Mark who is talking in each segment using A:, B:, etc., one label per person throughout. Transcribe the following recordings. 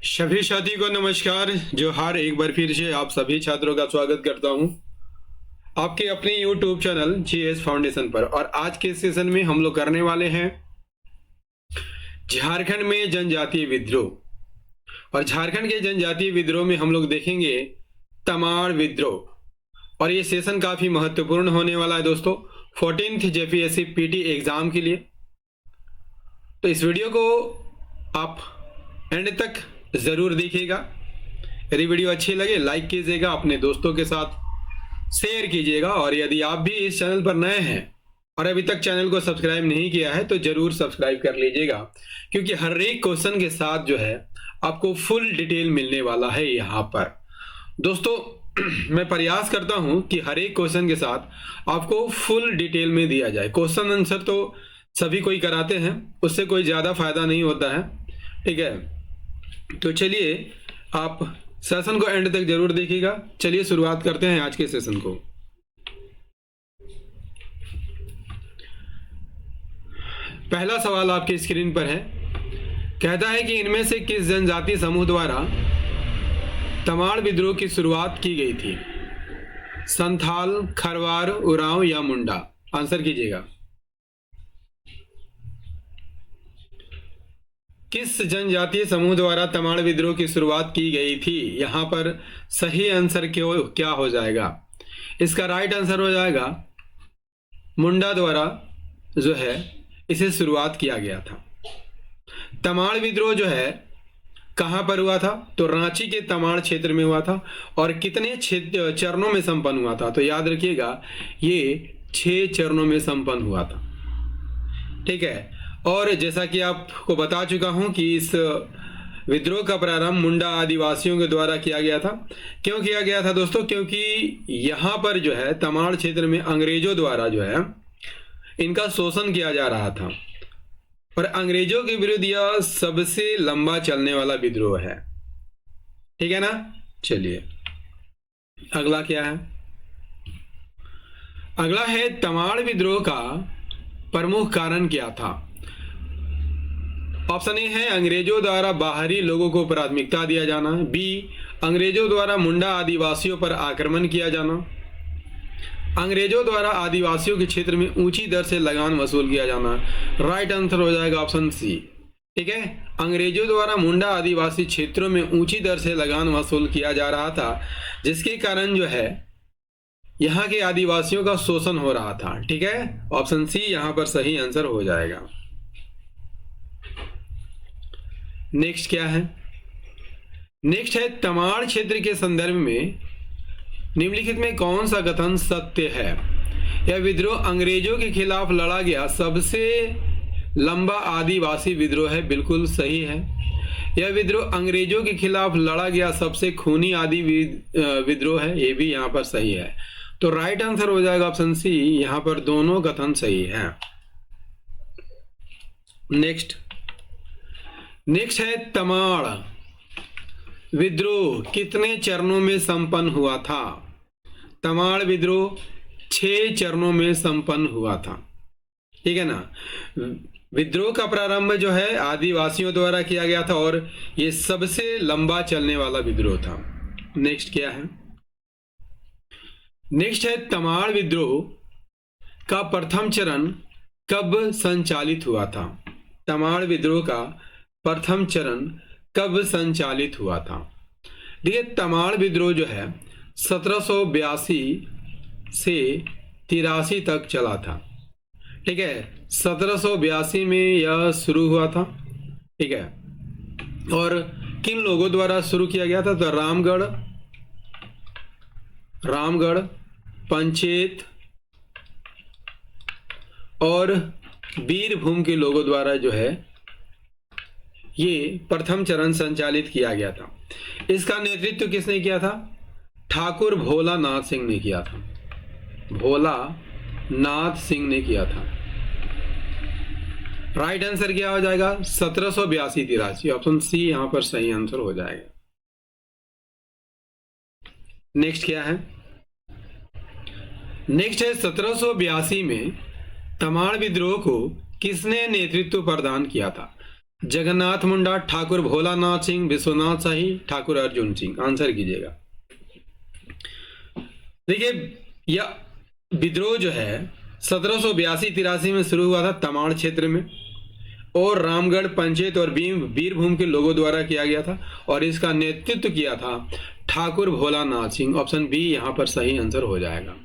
A: सभी साथी को नमस्कार। जोहार। एक बार फिर से आप सभी छात्रों का स्वागत करता हूं आपके अपने YouTube चैनल जीएस फाउंडेशन पर। और आज के सेशन में हम लोग करने वाले हैं झारखंड में जनजातीय विद्रोह। और झारखंड के जनजातीय विद्रोह में हम लोग देखेंगे तमाड़ विद्रोह। और ये सेशन काफी महत्वपूर्ण होने वाला है दोस्तों 14th जेपीएससी पीटी एग्जाम के लिए। तो इस वीडियो को आप एंड तक जरूर देखिएगा। यदि वीडियो अच्छी लगे लाइक कीजिएगा, अपने दोस्तों के साथ शेयर कीजिएगा। और यदि आप भी इस चैनल पर नए हैं और अभी तक चैनल को सब्सक्राइब नहीं किया है तो जरूर सब्सक्राइब कर लीजिएगा, क्योंकि हर एक क्वेश्चन के साथ जो है आपको फुल डिटेल मिलने वाला है यहाँ पर। दोस्तों मैं प्रयास करता हूँ कि हर एक क्वेश्चन के साथ आपको फुल डिटेल में दिया जाए। क्वेश्चन आंसर तो सभी कोई कराते हैं, उससे कोई ज़्यादा फायदा नहीं होता है, ठीक है। तो चलिए आप सेशन को एंड तक जरूर देखिएगा। चलिए शुरुआत करते हैं आज के सेशन को। पहला सवाल आपके स्क्रीन पर है, कहता है कि इनमें से किस जनजातीय समूह द्वारा तमाड़ विद्रोह की शुरुआत की गई थी? संथाल, खरवार, उरांव या मुंडा? आंसर कीजिएगा। किस जनजातीय समूह द्वारा तमाड़ विद्रोह की शुरुआत की गई थी? यहां पर सही आंसर क्या हो जाएगा? इसका राइट आंसर हो जाएगा मुंडा द्वारा जो है इसे शुरुआत किया गया था। तमाड़ विद्रोह जो है कहां पर हुआ था? तो रांची के तमाड़ क्षेत्र में हुआ था। और कितने चरणों में संपन्न हुआ था? तो याद रखिएगा ये 6 चरणों में संपन्न हुआ था, ठीक है। और जैसा कि आपको बता चुका हूं कि इस विद्रोह का प्रारंभ मुंडा आदिवासियों के द्वारा किया गया था। क्यों किया गया था दोस्तों? क्योंकि यहां पर जो है तमाड़ क्षेत्र में अंग्रेजों द्वारा जो है इनका शोषण किया जा रहा था। और अंग्रेजों के विरुद्ध यह सबसे लंबा चलने वाला विद्रोह है, ठीक है ना। चलिए अगला क्या है? अगला है तमाड़ विद्रोह का प्रमुख कारण क्या था? ऑप्शन ए है अंग्रेजों द्वारा बाहरी लोगों को प्राथमिकता दिया जाना, बी अंग्रेजों द्वारा मुंडा आदिवासियों पर आक्रमण किया जाना, अंग्रेजों द्वारा आदिवासियों के क्षेत्र में ऊंची दर से लगान वसूल किया जाना। राइट आंसर हो जाएगा ऑप्शन सी, ठीक है। अंग्रेजों द्वारा मुंडा आदिवासी क्षेत्रों में ऊंची दर से लगान वसूल किया जा रहा था, जिसके कारण जो है यहाँ के आदिवासियों का शोषण हो रहा था, ठीक है। ऑप्शन सी यहाँ पर सही आंसर हो जाएगा। नेक्स्ट क्या है? नेक्स्ट है तमाड़ क्षेत्र के संदर्भ में निम्नलिखित में कौन सा कथन सत्य है? यह विद्रोह अंग्रेजों के खिलाफ लड़ा गया सबसे लंबा आदिवासी विद्रोह है। बिल्कुल सही है। यह विद्रोह अंग्रेजों के खिलाफ लड़ा गया सबसे खूनी आदि विद्रोह है। ये भी यहाँ पर सही है। तो राइट आंसर हो जाएगा ऑप्शन सी। यहाँ पर दोनों कथन सही है। नेक्स्ट है तमाड़ विद्रोह कितने चरणों में संपन्न हुआ था? तमाड़ विद्रोह 6 चरणों में संपन्न हुआ था, ठीक है ना। विद्रोह का प्रारंभ जो है आदिवासियों द्वारा किया गया था और ये सबसे लंबा चलने वाला विद्रोह था। नेक्स्ट क्या है? नेक्स्ट है तमाड़ विद्रोह का प्रथम चरण कब संचालित हुआ था? तमाड़ विद्रोह का प्रथम चरण कब संचालित हुआ था? देखिए तमाड़ विद्रोह जो है 1782 से 83 तक चला था, ठीक है। 1782 में यह शुरू हुआ था, ठीक है। और किन लोगों द्वारा शुरू किया गया था? तो रामगढ़, पंचेत और बीरभूम के लोगों द्वारा जो है ये प्रथम चरण संचालित किया गया था। इसका नेतृत्व किसने किया था? ठाकुर भोला नाथ सिंह ने किया था। भोला नाथ सिंह ने किया था। राइट आंसर क्या हो जाएगा? 1782-83। ऑप्शन सी यहां पर सही आंसर हो जाएगा। नेक्स्ट क्या है? नेक्स्ट है 1782 में तमाड़ विद्रोह को किसने नेतृत्व प्रदान किया था? जगन्नाथ मुंडा, ठाकुर भोलानाथ सिंह, विश्वनाथ शाही, ठाकुर अर्जुन सिंह। आंसर कीजिएगा। देखिए यह विद्रोह जो है 1782-83 में शुरू हुआ था तमाड़ क्षेत्र में, और रामगढ़, पंचेत और बीरभूम के लोगों द्वारा किया गया था, और इसका नेतृत्व किया था ठाकुर भोलानाथ सिंह। ऑप्शन बी यहां पर सही आंसर हो जाएगा।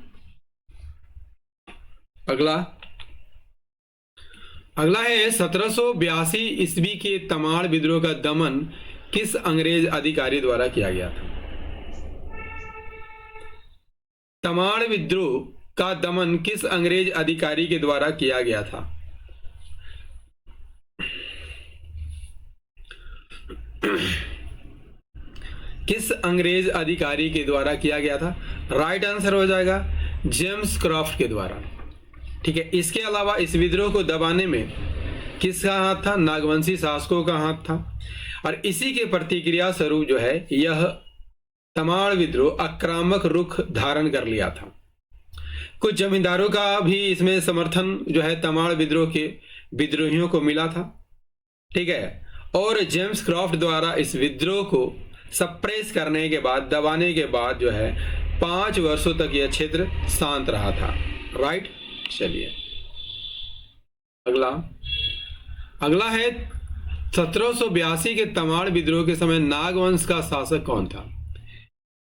A: अगला है 1782 ईस्वी के तमाड़ विद्रोह का दमन किस अंग्रेज अधिकारी द्वारा किया गया था? तमाड़ विद्रोह का दमन किस अंग्रेज अधिकारी के द्वारा किया गया था? किस अंग्रेज अधिकारी के द्वारा किया गया था? राइट आंसर हो जाएगा जेम्स क्रॉफ्ट के द्वारा। ठीक है। इसके अलावा इस विद्रोह को दबाने में किसका हाथ था? नागवंशी शासकों का हाथ था। और इसी के प्रतिक्रिया स्वरूप जो है यह तमाड़ विद्रोह आक्रामक रुख धारण कर लिया था। कुछ जमींदारों का भी इसमें समर्थन जो है तमाड़ विद्रोह के विद्रोहियों को मिला था। ठीक है। और जेम्स क्रॉफ्ट द्वारा इस विद्रोह को सप्रेस करने के बाद, दबाने के बाद जो है 5 वर्षों तक यह क्षेत्र शांत रहा था। राइट। चलिए अगला है 1782 के तमाड़ विद्रोह के समय नागवंश का शासक कौन था?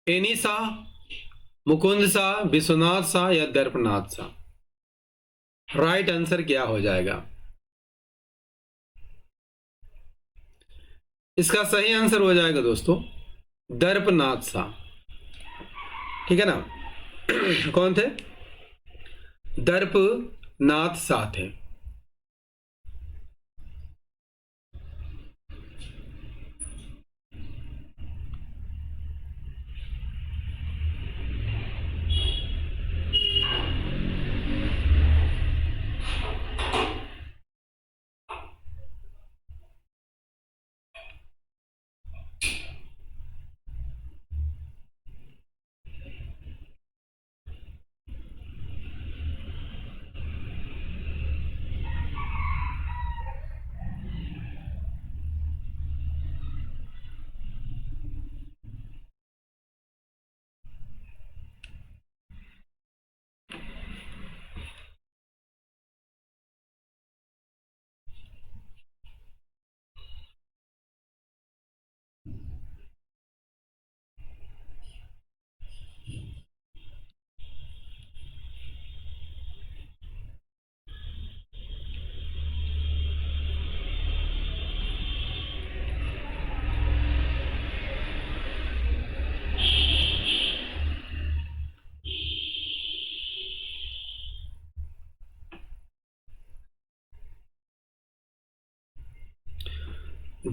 A: एनी शाह, मुकुंद शाह, विश्वनाथ शाह या दर्पनाथ शाह? राइट आंसर क्या हो जाएगा? इसका सही आंसर हो जाएगा दोस्तों दर्पनाथ शाह। ठीक है ना। कौन थे? दर्पनाथ शाह थे।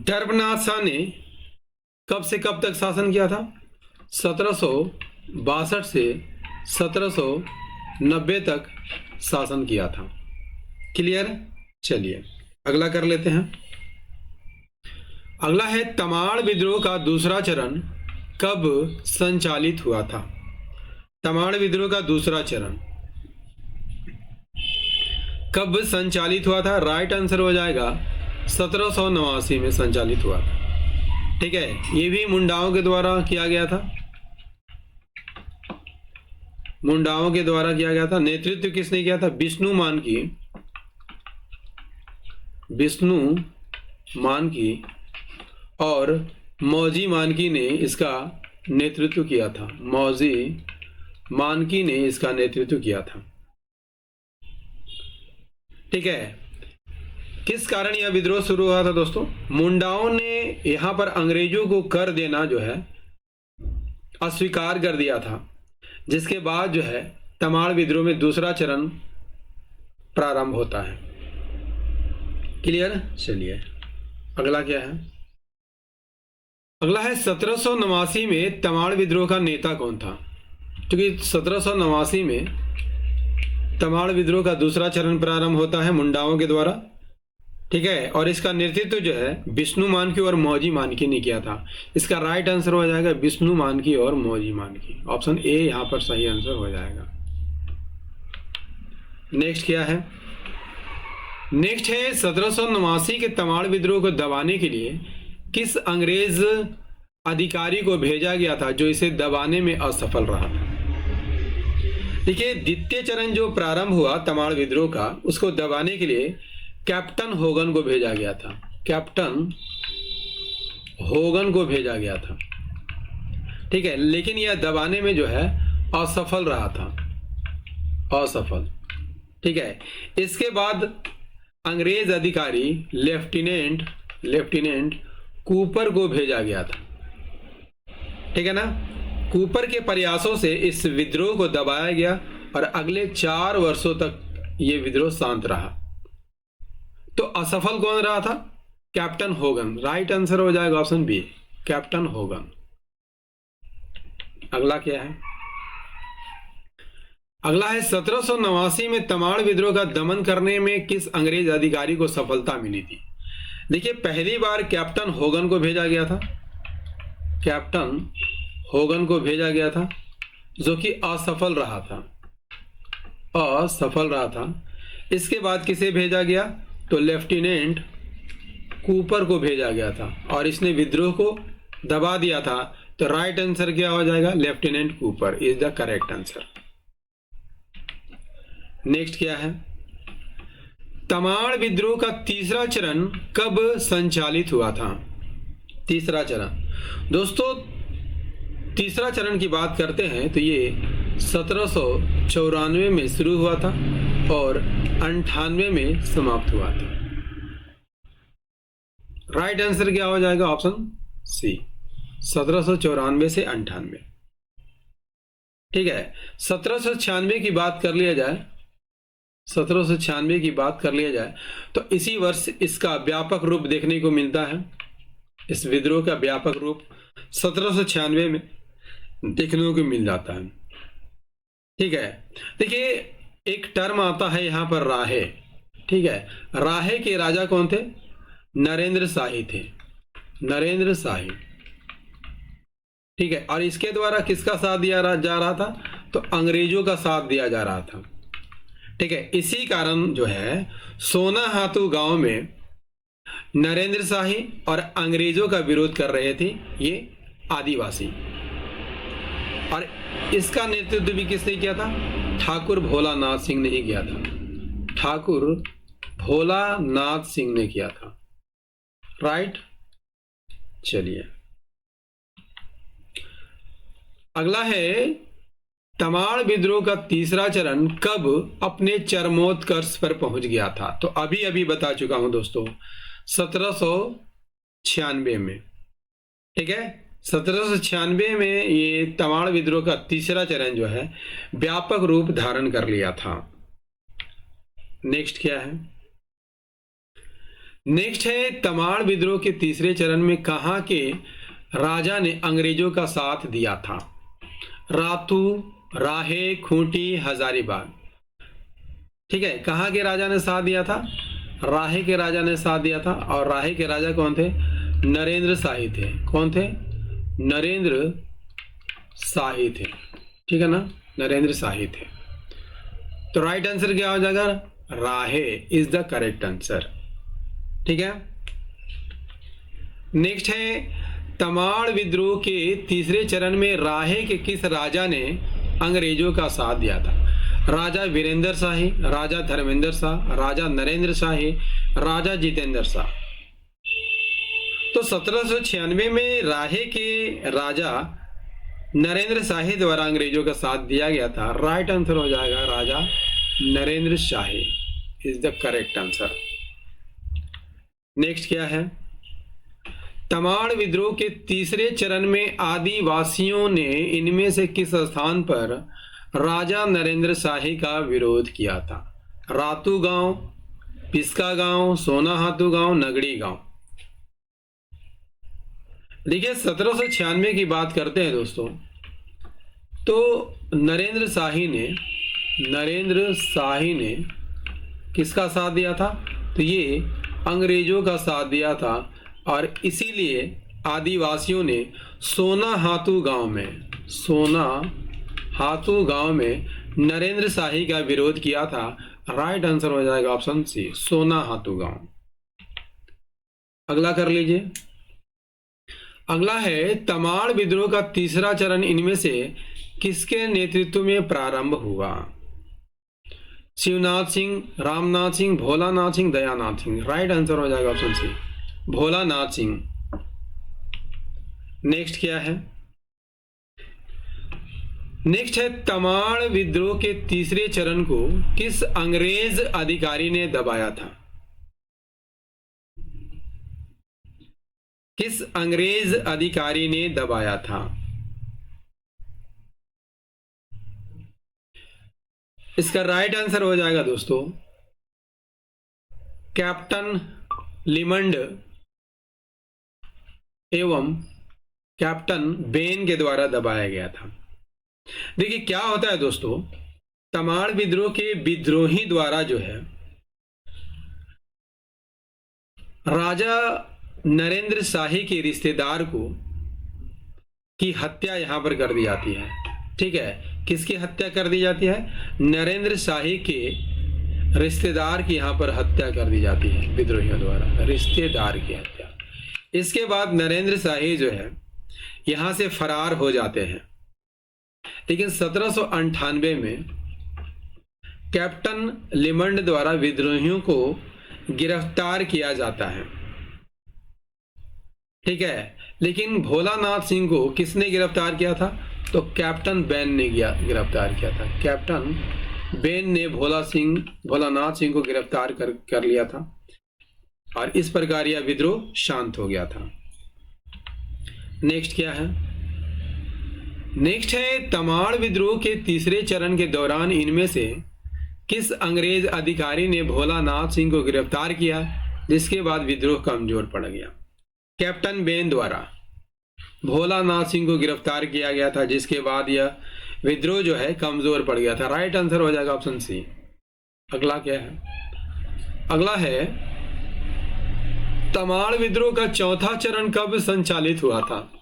A: दर्पनाथ शाह ने कब से कब तक शासन किया था? 1762 से 1790 तक शासन किया था। क्लियर। चलिए अगला कर लेते हैं। अगला है तमाड़ विद्रोह का दूसरा चरण कब संचालित हुआ था? तमाड़ विद्रोह का दूसरा चरण कब संचालित हुआ था? राइट आंसर हो जाएगा 1789 में संचालित हुआ था। ठीक है। ये भी मुंडाओं के द्वारा किया गया था। मुंडाओं के द्वारा किया गया था। नेतृत्व किसने किया था? विष्णु मानकी और मौजी मानकी ने इसका नेतृत्व किया था। मौजी मानकी ने इसका नेतृत्व किया था। ठीक है। किस कारण यह विद्रोह शुरू हुआ था दोस्तों? मुंडाओं ने यहां पर अंग्रेजों को कर देना जो है अस्वीकार कर दिया था, जिसके बाद जो है तमाड़ विद्रोह में दूसरा चरण प्रारंभ होता है। क्लियर। चलिए अगला क्या है? अगला है 1789 में तमाड़ विद्रोह का नेता कौन था? क्योंकि 1789 में तमाड़ विद्रोह का दूसरा चरण प्रारंभ होता है मुंडाओं के द्वारा। ठीक है। और इसका नेतृत्व जो है विष्णु मानकी और मौजी मानकी ने किया था। इसका राइट आंसर हो जाएगा विष्णु मानकी और मौजी मानकी। ऑप्शन ए यहां पर सही आंसर हो जाएगा। नेक्स्ट क्या है? नेक्स्ट है 1789 के तमाड़ विद्रोह को दबाने के लिए किस अंग्रेज अधिकारी को भेजा गया था जो इसे दबाने में असफल रहा था। देखिए, द्वितीय चरण जो प्रारंभ हुआ तमाड़ विद्रोह का, उसको दबाने के लिए कैप्टन होगन को भेजा गया था। कैप्टन होगन को भेजा गया था, ठीक है, लेकिन यह दबाने में जो है असफल रहा था, असफल, ठीक है। इसके बाद अंग्रेज अधिकारी लेफ्टिनेंट कूपर को भेजा गया था, ठीक है ना। कूपर के प्रयासों से इस विद्रोह को दबाया गया और अगले 4 वर्षों तक यह विद्रोह शांत रहा। तो असफल कौन रहा था? Captain Hogan. राइट आंसर हो जाएगा ऑप्शन बी, कैप्टन होगन। अगला क्या है? अगला है 1789 में तमाड़ विद्रोह का दमन करने में किस अंग्रेज अधिकारी को सफलता मिली थी। देखिए, पहली बार कैप्टन होगन को भेजा गया था, कैप्टन होगन को भेजा गया था, जो कि असफल रहा था, असफल रहा था। इसके बाद किसे भेजा गया? तो लेफ्टिनेंट कूपर को भेजा गया था और इसने विद्रोह को दबा दिया था। तो राइट आंसर क्या हो जाएगा? Lieutenant Cooper is the correct answer. Next क्या है? तमाड़ विद्रोह का तीसरा चरण कब संचालित हुआ था? तीसरा चरण दोस्तों, तीसरा चरण की बात करते हैं तो ये 1794 में शुरू हुआ था और 98 में समाप्त हुआ था। राइट आंसर क्या हो जाएगा? ऑप्शन सी, 1794 से 98। ठीक है, 1796 की बात कर लिया जाए, 1796 की बात कर लिया जाए तो इसी वर्ष इसका व्यापक रूप देखने को मिलता है। इस विद्रोह का व्यापक रूप 1796 में देखने को मिल जाता है। ठीक है, देखिए एक टर्म आता है यहां पर राहे। ठीक है, राहे के राजा कौन थे? नरेंद्र शाही थे, नरेंद्र शाही। ठीक है, और इसके द्वारा किसका साथ दिया जा रहा था? तो अंग्रेजों का साथ दिया जा रहा था। ठीक है, इसी कारण जो है सोनाहातू गांव में नरेंद्र शाही और अंग्रेजों का विरोध कर रहे थे ये आदिवासी, और इसका नेतृत्व भी किसने किया था? ठाकुर भोलानाथ सिंह ने ही किया था, ठाकुर भोलानाथ सिंह ने किया था। राइट, चलिए अगला है तमाड़ विद्रोह का तीसरा चरण कब अपने चरमोत्कर्ष पर पहुंच गया था? तो अभी अभी बता चुका हूं दोस्तों, 1796 में। ठीक है, 1796 में ये तमाड़ विद्रोह का तीसरा चरण जो है व्यापक रूप धारण कर लिया था। नेक्स्ट क्या है? नेक्स्ट है तमाड़ विद्रोह के तीसरे चरण में कहां के राजा ने अंग्रेजों का साथ दिया था? रातू, राहे, खूंटी, हजारीबाग। ठीक है, कहां के राजा ने साथ दिया था? राहे के राजा ने साथ दिया था, और राहे के राजा कौन थे? नरेंद्र शाही थे। कौन थे? नरेंद्र शाही थे। ठीक है ना, नरेंद्र शाही थे। तो राइट आंसर क्या हो जाएगा? राहे इज द करेक्ट आंसर। ठीक है, नेक्स्ट है तमाड़ विद्रोह के तीसरे चरण में राहे के किस राजा ने अंग्रेजों का साथ दिया था? राजा वीरेंद्र शाही, राजा धर्मेंद्र शाह, राजा नरेंद्र शाही, राजा जितेंद्र शाह। तो 1796 में राहे के राजा नरेंद्र शाही द्वारा अंग्रेजों का साथ दिया गया था। राइट आंसर हो जाएगा Raja Narendra Shahi is the correct answer. Next क्या है? तमाड़ विद्रोह के तीसरे चरण में आदिवासियों ने इनमें से किस स्थान पर राजा नरेंद्र शाही का विरोध किया था? रातू गांव, पिस्का गांव, सोनाहातू गांव, नगड़ी गांव। देखिए 1796 की बात करते हैं दोस्तों, तो नरेंद्र शाही ने किसका साथ दिया था? तो ये अंग्रेजों का साथ दिया था, और इसीलिए आदिवासियों ने सोनाहातू गांव में नरेंद्र शाही का विरोध किया था? राइट आंसर हो जाएगा ऑप्शन सी, सोना हाथू गांव। अगला कर लीजिए। अगला है तमाड़ विद्रोह का तीसरा चरण इनमें से किसके नेतृत्व में प्रारंभ हुआ? शिवनाथ सिंह, रामनाथ सिंह, भोलानाथ सिंह, दयानाथ सिंह। राइट आंसर हो जाएगा option C, Bholanath Singh. Next क्या है? नेक्स्ट है तमाड़ विद्रोह के तीसरे चरण को किस अंग्रेज अधिकारी ने दबाया था? किस अंग्रेज अधिकारी ने दबाया था? इसका राइट आंसर हो जाएगा दोस्तों कैप्टन लिमंड एवं कैप्टन बेन के द्वारा दबाया गया था। देखिए क्या होता है दोस्तों, तमाड़ विद्रोह के विद्रोही द्वारा जो है राजा नरेंद्र शाही के रिश्तेदार की हत्या यहां पर कर दी जाती है। ठीक है, किसकी हत्या कर दी जाती है? नरेंद्र शाही के रिश्तेदार की यहां पर हत्या कर दी जाती है विद्रोहियों द्वारा, रिश्तेदार की हत्या। इसके बाद नरेंद्र शाही जो है यहां से फरार हो जाते हैं, लेकिन 1798 में कैप्टन लिमंड द्वारा विद्रोहियों को गिरफ्तार किया जाता है। ठीक है, लेकिन भोलानाथ सिंह को किसने गिरफ्तार किया था? तो कैप्टन बेन ने गिरफ्तार किया था। कैप्टन बेन ने भोलानाथ सिंह को गिरफ्तार कर लिया था और इस प्रकार यह विद्रोह शांत हो गया था। नेक्स्ट क्या है? नेक्स्ट है तमाड़ विद्रोह के तीसरे चरण के दौरान इनमें से किस अंग्रेज अधिकारी ने भोलानाथ सिंह को गिरफ्तार किया, जिसके बाद विद्रोह कमजोर पड़ गया? कैप्टन बेन द्वारा भोलानाथ सिंह को गिरफ्तार किया गया था, जिसके बाद यह विद्रोह जो है कमजोर पड़ गया था। राइट आंसर हो जाएगा ऑप्शन सी। अगला क्या है? अगला है तमाड़ विद्रोह का चौथा चरण कब संचालित हुआ था?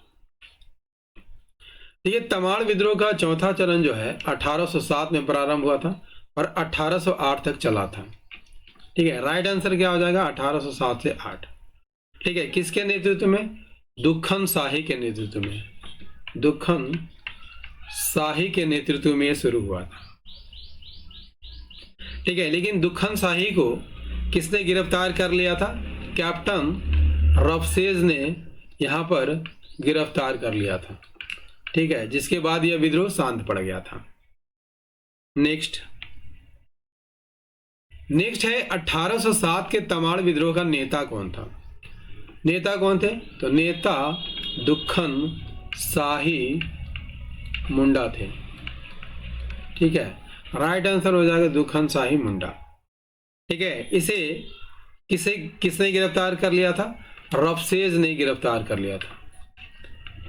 A: ये तमाड़ विद्रोह का चौथा चरण जो है 1807 में प्रारंभ हुआ था और 1808 तक चला था। ठीक है, राइट आंसर क्या हो जाएगा? 1807 से 8। ठीक है, किसके नेतृत्व में? दुखन शाही के नेतृत्व में। दुखन शाही के नेतृत्व में शुरू हुआ था। ठीक है, लेकिन दुखन शाही को किसने गिरफ्तार कर लिया था? कैप्टन रफसेज ने यहां पर गिरफ्तार कर लिया था। ठीक है, जिसके बाद यह विद्रोह शांत पड़ गया था। नेक्स्ट है 1807 के तमाड़ विद्रोह का नेता कौन था? नेता कौन थे? तो नेता दुखन शाही मुंडा थे। ठीक है, राइट आंसर हो जाएगा दुखन शाही मुंडा। ठीक है, इसे किसने गिरफ्तार कर लिया था? रफसेज ने गिरफ्तार कर लिया था।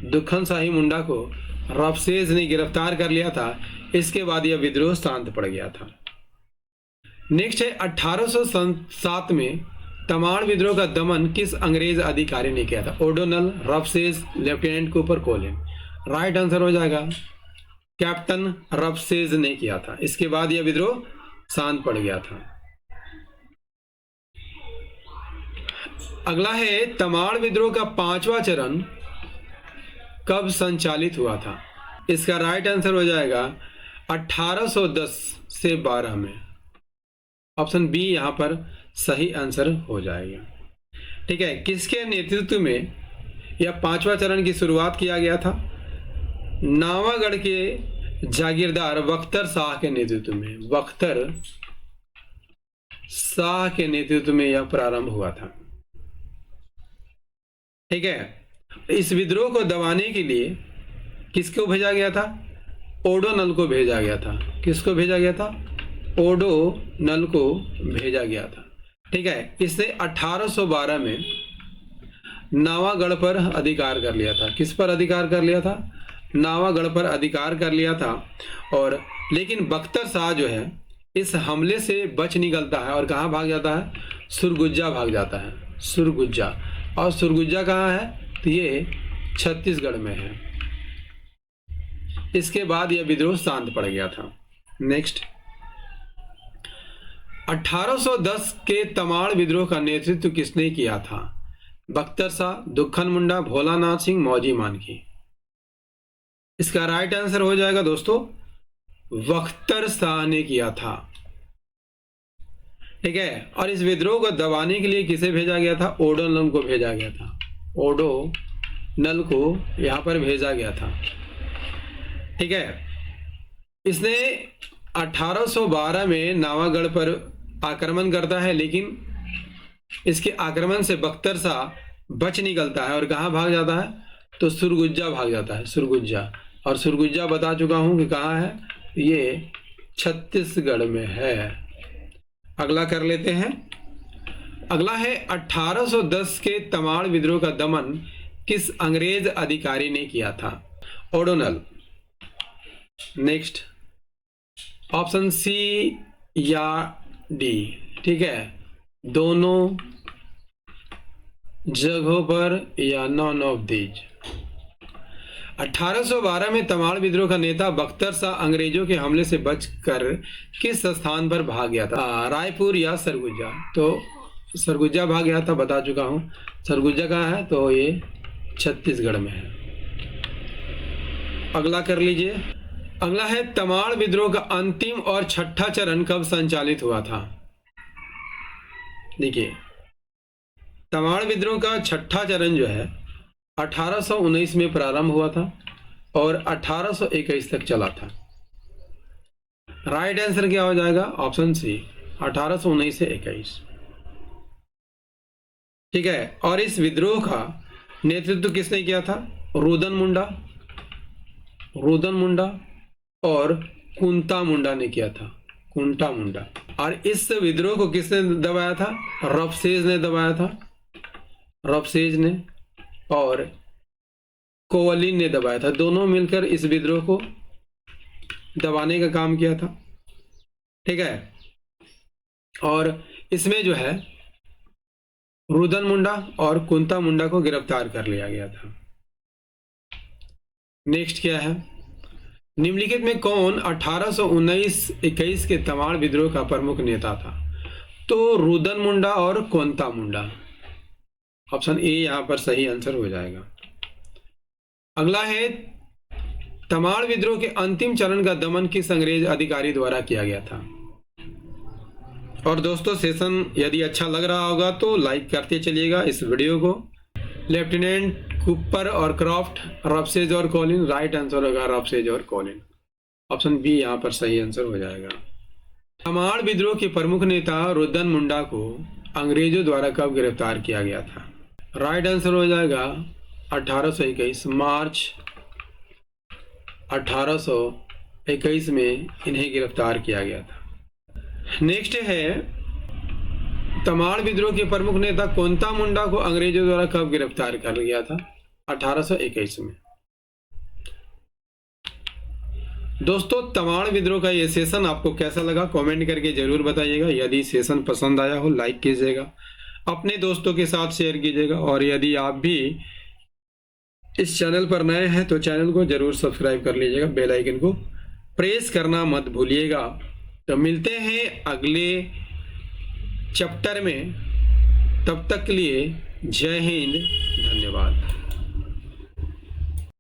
A: दुखन शाही मुंडा को रफसेज ने गिरफ्तार कर लिया था। इसके बाद यह विद्रोह शांत पड़ गया था। नेक्स्ट है 1807 में तमाड़ विद्रोह का दमन किस अंग्रेज अधिकारी ने किया था? O'Donnell, Roughsedge, lieutenant Cooper, Colin. Right answer हो जाएगा कैप्टन रफसेज ने किया था। इसके बाद यह विद्रोह शांत पड़ गया था। अगला है तमाड़ विद्रोह का पांचवा चरण कब संचालित हुआ था? इसका राइट आंसर हो जाएगा 1810 से 12 में। ऑप्शन बी यहां पर सही आंसर हो जाएगा। ठीक है, किसके नेतृत्व में यह पांचवा चरण की शुरुआत किया गया था? नावागढ़ के जागीरदार बख्तर शाह के नेतृत्व में। बख्तर शाह के नेतृत्व में यह प्रारंभ हुआ था। ठीक है, इस विद्रोह को दबाने के लिए किसको भेजा गया था? ओडोनल को भेजा गया था। किसको भेजा गया था? ओडोनल को भेजा गया था। ठीक है, इसने 1812 में नावागढ़ पर अधिकार कर लिया था। किस पर अधिकार कर लिया था? नावागढ़ पर अधिकार कर लिया था। और लेकिन बख्तर शाह जो है इस हमले से बच निकलता है और कहाँ भाग जाता है? सुरगुज्जा भाग जाता है। सुरगुज्जा, और सुरगुज्जा कहाँ है? तो ये छत्तीसगढ़ में है। इसके बाद यह विद्रोह शांत पड़ गया था। नेक्स्ट, 1810 के तमाड़ विद्रोह का नेतृत्व किसने किया था? बख्तर शाह, दुक्खन मुंडा, भोलानाथ सिंह, मौजी मानकी। इसका राइट आंसर हो जाएगा दोस्तों बख्तर शाह ने किया था। ठीक है, और इस विद्रोह को दबाने के लिए किसे भेजा गया था? ओडोनल को भेजा गया था। ओडोनल को यहां पर भेजा गया था। ठीक है, इसने 1812 में नावागढ़ पर आक्रमण करता है, लेकिन इसके आक्रमण से बख्तर शाह बच निकलता है और कहां भाग जाता है? तो सुरगुज्जा भाग जाता है, सुरगुज्जा। और सुरगुज्जा बता चुका हूं कि कहां है, ये छत्तीसगढ़ में है। अगला कर लेते हैं। अगला है 1810 के तमाड़ विद्रोह का दमन किस अंग्रेज अधिकारी ने किया था? ओडोनल। नेक्स्ट, ऑप्शन सी या डी। ठीक है, दोनों जगहों पर या नॉन ऑफ दीज। 1812 में तमाड़ विद्रोह का नेता बख्तर शाह अंग्रेजों के हमले से बचकर किस स्थान पर भाग गया था? रायपुर या सरगुजा? तो सरगुजा भाग गया था, बता चुका हूं। सरगुजा कहाँ है? तो ये छत्तीसगढ़ में है। अगला कर लीजिए। अगला है तमाड़ विद्रोह का अंतिम और छठा चरण कब संचालित हुआ था? देखिए, तमाड़ विद्रोह का छठा चरण जो है 1819 में प्रारंभ हुआ था और 1821 तक चला था। राइट आंसर क्या हो जाएगा? ऑप्शन सी, 1819 से 21। ठीक है, और इस विद्रोह का नेतृत्व किसने किया था? रुदन मुंडा और कुंता मुंडा ने किया था, कुंटा मुंडा। और इस विद्रोह को किसने दबाया था? रफसेज ने दबाया था, रफसेज ने और कोवलिन ने दबाया था। दोनों मिलकर इस विद्रोह को दबाने का काम किया था। ठीक है, और इसमें जो है रुदन मुंडा और कुंता मुंडा को गिरफ्तार कर लिया गया था। नेक्स्ट क्या है? निम्नलिखित में कौन 1819-21 के तमाड़ विद्रोह का प्रमुख नेता था? तो रुदन मुंडा और कुंता मुंडा। ऑप्शन ए यहां पर सही आंसर हो जाएगा। अगला है तमाड़ विद्रोह के अंतिम चरण का दमन किस अंग्रेज अधिकारी द्वारा किया गया था? और दोस्तों, सेशन यदि अच्छा लग रहा होगा तो लाइक करते चलिएगा इस वीडियो को। लेफ्टिनेंट कुपर और क्रॉफ्ट, रफसेज और कॉलिन। राइट आंसर होगा रफसेज और कॉलिन। ऑप्शन बी यहां पर सही आंसर हो जाएगा। तमाड़ विद्रोह के प्रमुख नेता रुदन मुंडा को अंग्रेजों द्वारा कब गिरफ्तार किया गया था? राइट आंसर हो जाएगा 1821, मार्च 1821 में इन्हें गिरफ्तार किया गया था। नेक्स्ट है तमाड़ विद्रोह के प्रमुख नेता कुंता मुंडा को अंग्रेजों द्वारा कब गिरफ्तार कर लिया था? 1821 में। दोस्तों, तमाड़ विद्रोह का ये सेशन आपको कैसा लगा कमेंट करके जरूर बताइएगा। यदि सेशन पसंद आया हो लाइक कीजिएगा, अपने दोस्तों के साथ शेयर कीजिएगा, और यदि आप भी इस चैनल पर नए हैं तो चैनल को जरूर सब्सक्राइब कर लीजिएगा, बेल आइकन को प्रेस करना मत भूलिएगा। तो मिलते हैं अगले चैप्टर में, तब तक के लिए जय हिंद, धन्यवाद।